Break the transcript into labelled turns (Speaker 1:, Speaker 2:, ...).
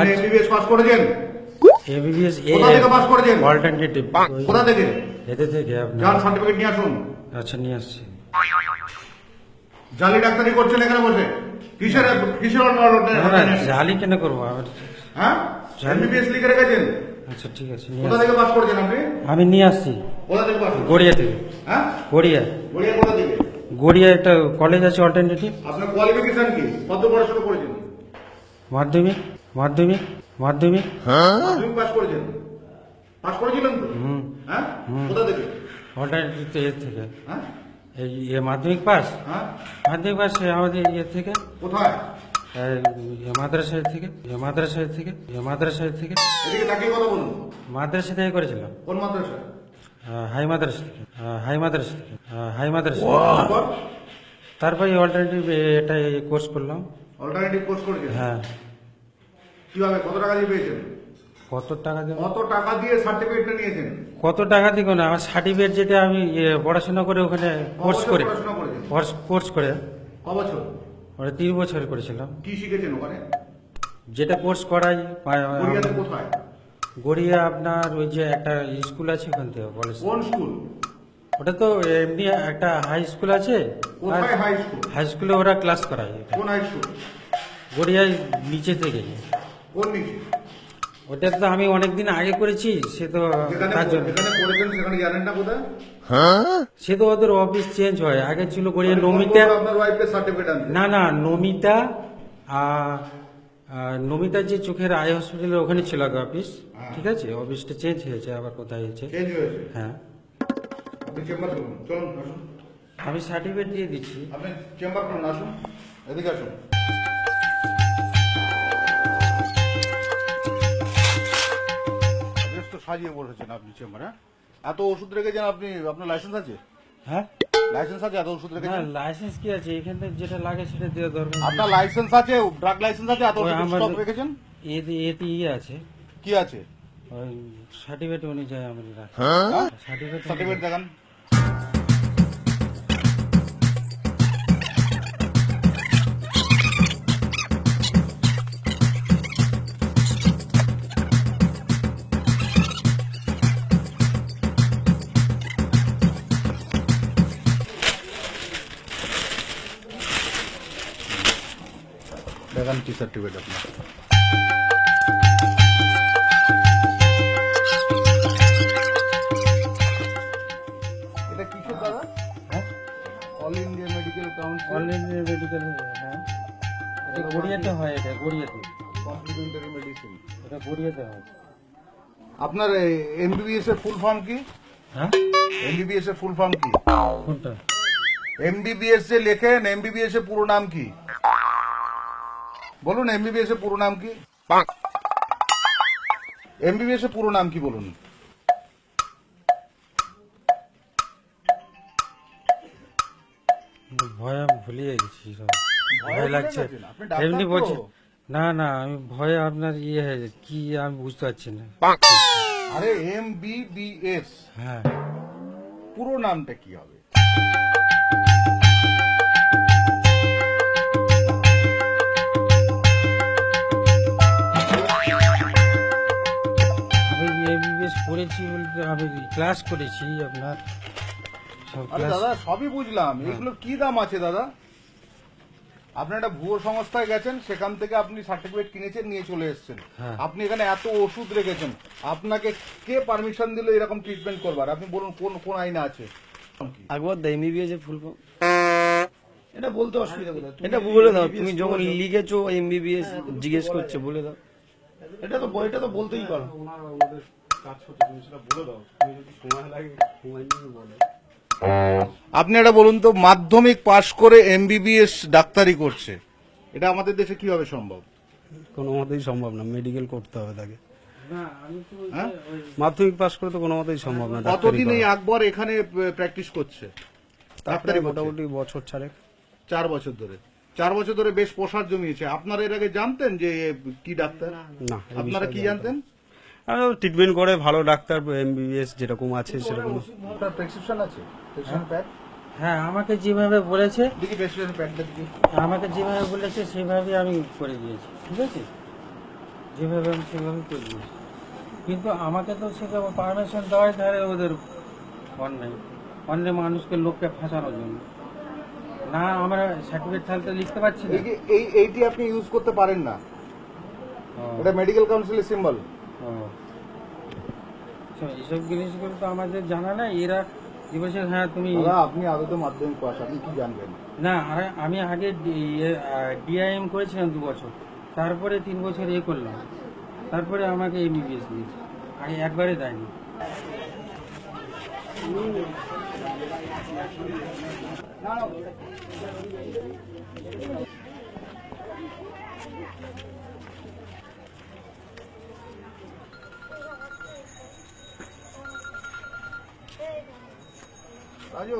Speaker 1: MBBS pass করেছেন?
Speaker 2: MBBS
Speaker 1: কোথা থেকে পাস করেছেন?
Speaker 2: অল্টারনেটিভ
Speaker 1: কোথা থেকে?
Speaker 2: এতে থেকে আপনি
Speaker 1: যার সার্টিফিকেট নিয়ে আসুন।
Speaker 2: আচ্ছা নিয়ে আসছি।
Speaker 1: জালি ডাক্তারি করছেন এখানে বসে? কিসের কিসের
Speaker 2: না না জালি কেন করবো আবার?
Speaker 1: হ্যাঁ, এমবিবিএস লিখে রেখেছেন।
Speaker 2: আচ্ছা ঠিক আছে নিয়ে
Speaker 1: কোথা
Speaker 2: আসছি।
Speaker 1: থেকে পাস করেছেন আপনি?
Speaker 2: আমি নিয়ে আসছি
Speaker 1: কোথা থেকে পাস?
Speaker 2: গড়িয়া থেকে।
Speaker 1: হ্যাঁ,
Speaker 2: গড়িয়া
Speaker 1: বলিয়া কোথা থেকে?
Speaker 2: গড়িয়া একটা কলেজ আছে অল্টারনেটিভ।
Speaker 1: আপনার কোয়ালিফিকেশন কি? কত পড়াশোনা করেছেন?
Speaker 2: মাধ্যমিক মাধ্যমিক মাধ্যমিক
Speaker 1: মাধ্যমিক পাস করেছেন? পাস করেছিলেন তো? হ্যাঁ, কোথা থেকে?
Speaker 2: অল্টারনেটিভ এর থেকে।
Speaker 1: হ্যাঁ
Speaker 2: এই মাধ্যমিক পাস
Speaker 1: হ্যাঁ,
Speaker 2: মাধ্যমিক পাস আমাদের ইয়ে থেকে
Speaker 1: কোথায়?
Speaker 2: মাদ্রাসার থেকে মাদ্রাসার থেকে মাদ্রাসার থেকে
Speaker 1: এদিকে তাকিয়ে কথা বলুন।
Speaker 2: মাদ্রাসা থেকে করেছিলাম।
Speaker 1: কোন মাদ্রাসা?
Speaker 2: হাই মাদ্রাসা থেকে হাই মাদ্রাসা থেকে হাই মাদ্রাসা।
Speaker 1: তারপর
Speaker 2: তারপরে অল্টারনেটিভ এটা কোর্স করলাম।
Speaker 1: অল্টারনেটিভ কোর্স করেছেন?
Speaker 2: হ্যাঁ।
Speaker 1: কিভাবে, কত টাকা দিয়ে পেয়েছেন?
Speaker 2: কত টাকা দেবো?
Speaker 1: কত টাকা দিয়ে সার্টিফিকেটটা নিয়েছেন?
Speaker 2: কত টাকা দিব না আমার সার্টিফিকেট যেটা আমি পড়াশোনা করে ওখানে কোর্স
Speaker 1: কবছর
Speaker 2: করে
Speaker 1: পড়াশোনা করেছেন?
Speaker 2: কোর্স করে
Speaker 1: ক বছর?
Speaker 2: ওটা 3 বছর করেছিলাম।
Speaker 1: কি শিখেছেন ওখানে?
Speaker 2: যেটা কোর্স করাই
Speaker 1: কোরিয়াতে কোথায়?
Speaker 2: গড়িয়া আপনার ওই যে একটা স্কুল আছে ওখান থেকে কলেজ।
Speaker 1: কোন স্কুল?
Speaker 2: ওটা তো এমনি একটা হাই স্কুল আছে।
Speaker 1: কোথায় হাই স্কুল?
Speaker 2: হাই স্কুলে ওরা ক্লাস করায়।
Speaker 1: কোন হাই স্কুল?
Speaker 2: গড়িয়ায় নিচে থেকে।
Speaker 1: কোন নিচে?
Speaker 2: ওটা তো আমি অনেকদিন আগে করেছি সে তো
Speaker 1: যেখানে
Speaker 2: তার জন্য
Speaker 1: যেখানে করেছেন সেখানে জানেন না কোথায়?
Speaker 2: সে তো ওদের অফিস চেঞ্জ হয় আগে ছিল গড়িয়া নমিতা।
Speaker 1: আপনার ওয়াইফের সার্টিফিকেট আনতে?
Speaker 2: না না নমিতা নমিতা যে চোখের আই হসপিটালের ওখানে ছিল আগে অফিস। ঠিক আছে অফিসটা চেঞ্জ হয়েছে আবার কোথায় হয়েছে।
Speaker 1: চেঞ্জ হয়েছে?
Speaker 2: হ্যাঁ
Speaker 1: আপনি চেম্বার করুন, চলুন আসুন।
Speaker 2: আমি সার্টিফিকেট দিয়ে দিচ্ছি।
Speaker 1: আপনি চেম্বার করুন, আসুন এদিকে আসুন। বেশ তো সাজিয়ে বসেছেন আপনি চেম্বারে। এত ওষুধ রেখেছেন আপনি, আপনার লাইসেন্স আছে?
Speaker 2: হ্যাঁ
Speaker 1: লাইসেন্স আছে? এত ওষুধ
Speaker 2: না
Speaker 1: রেখেছেন?
Speaker 2: লাইসেন্স কি আছে এখানে যেটা লাগে সেটা দেওয়া দরকার।
Speaker 1: আপনার লাইসেন্স আছে? ড্রাগ লাইসেন্স আছে? এত
Speaker 2: ওই
Speaker 1: ওষুধ
Speaker 2: আমার-
Speaker 1: স্টক রেখেছেন?
Speaker 2: এতে এতে ইয়ে আছে
Speaker 1: কি আছে?
Speaker 2: ওই সার্টিফিকেট অনুযায়ী আমি রাখি। সার্টিফিকেট
Speaker 1: সার্টিফিকেট দেখান। দেখান কি সার্টিফিকেট আপনার? এটা কিসের দাদা?
Speaker 2: হ্যাঁ
Speaker 1: all India medical council
Speaker 2: all India medical. হ্যাঁ এটা গড়িয়াতে হয় এটা গড়িয়াতে।
Speaker 1: Complimentary medicine.
Speaker 2: এটা গড়িয়াতে হয়।
Speaker 1: আপনার এমবিবিএস এর ফুল ফর্ম কি?
Speaker 2: হ্যাঁ
Speaker 1: এমবিবিএস এর ফুল ফর্ম কি?
Speaker 2: কোনটা?
Speaker 1: এমবিবিএস যে লেখেন, এমবিবিএস এর পুরো নাম কি বলুন? এমবিবিএস এর পুরো নাম কি? এমবিবিএস এর পুরো নাম কি বলুন?
Speaker 2: ভয় আমি ভুলিয়ে গেছি সব। ভয় লাগছে
Speaker 1: ভুলে গেছেন? আপনি ডাক্তার
Speaker 2: এমনি
Speaker 1: তো?
Speaker 2: বলছি। না না আমি ভয়ে আপনার ইয়ে হয়ে যায়, কি আমি বুঝতে পারছি না।
Speaker 1: আরে এমবিবিএস
Speaker 2: হ্যাঁ
Speaker 1: পুরো নামটা কি হবে?
Speaker 2: আমি এমবিবিএস পড়েছি বলতে আমি ক্লাস করেছি আপনার সব
Speaker 1: আরে
Speaker 2: ক্লাস।
Speaker 1: দাদা সবই বুঝলাম, এগুলোর কি দাম আছে দাদা? আপনি একটা ভুয়ো সংস্থায় গেছেন, সেখান থেকে আপনি সার্টিফিকেট কিনেছেন, নিয়ে চলে এসেছেন।
Speaker 2: হ্যাঁ।
Speaker 1: আপনি এখানে এত ওষুধ রেখেছেন, আপনাকে কে পারমিশন দিল এরকম ট্রিটমেন্ট করবার? আপনি বলুন কোন কোন আইনে আছে?
Speaker 3: একবার দা এমবিবিএস এর ফুল ফর্ম
Speaker 1: এটা বলতে অসুবিধা কোথায়?
Speaker 3: এটা বলে দাও, তুমি যখন লিখেছো এমবিবিএস জিজ্ঞেস করছে বলে দাও।
Speaker 1: এটা তো বলতেই পারো। আপনি এটা বলুন তো, মাধ্যমিক পাশ করে এমবিবিএস ডাক্তারি করছে, এটা আমাদের দেশে কিভাবে সম্ভব?
Speaker 3: কোনো মতেই সম্ভব না, মেডিকেল করতে হবে তাকে।
Speaker 2: না আমি তো ওই যে
Speaker 1: হ্যাঁ?
Speaker 2: ওই
Speaker 3: মাধ্যমিক পাস করে তো কোনো মতেই সম্ভব না।
Speaker 1: কতদিন এই আকবর এখানে প্র্যাকটিস করছে ডাক্তারি?
Speaker 3: মোটামুটি বছর 4
Speaker 1: 4 বছর ধরে। 4 বছর ধরে বেশ প্রসার জমিয়েছে। আপনারা এর আগে জানতেন যে এ কি ডাক্তার?
Speaker 3: না
Speaker 1: আপনারা কি জানতেন?
Speaker 3: ট্রিটমেন্ট করে ভালো ডাক্তার, এমবিবিএস যেরকম আছে সেরকম।
Speaker 1: আপনার প্রেসক্রিপশন আছে? প্রেসক্রিপশন প্যাড
Speaker 2: হ্যাঁ আমাকে যেভাবে বলেছে
Speaker 1: দেখি, প্রেসক্রিপশন প্যাডটা দেখি।
Speaker 2: আমাকে যেভাবে বলেছে সেভাবে আমি করে দিয়েছি। ঠিক আছে যেভাবে আমি সেভাবে করে দিয়েছি, কিন্তু আমাকে তো সেটা পারমিশন দেওয়াই ধারে ওদের অন্যায় অন্যায় মানুষকে লোককে ফাঁসানোর জন্য। না আমরা সার্টিফিকেট থাকতে লিখতে পারছি না।
Speaker 1: এই যে এইটি আপনি ইউজ করতে পারেন না,
Speaker 2: ও,
Speaker 1: এটা মেডিকেল কাউন্সিলের সিম্বল।
Speaker 2: ও। তো এইসব জিনিসগুলো তো আমাদের জানা নাই। এরা যে বলছে হ্যাঁ তুমি
Speaker 1: দাদা আপনি আদতে মাধ্যমিক পাস, আপনি কি জানবেন?
Speaker 2: না, আমি আগে ডিআইএম করেছিলাম 2 বছর, তারপরে 3 বছর করলাম, তারপরে আমাকে এমবিবিএস দিয়েছে, আগে একবারে দেয়নি।
Speaker 1: রাজু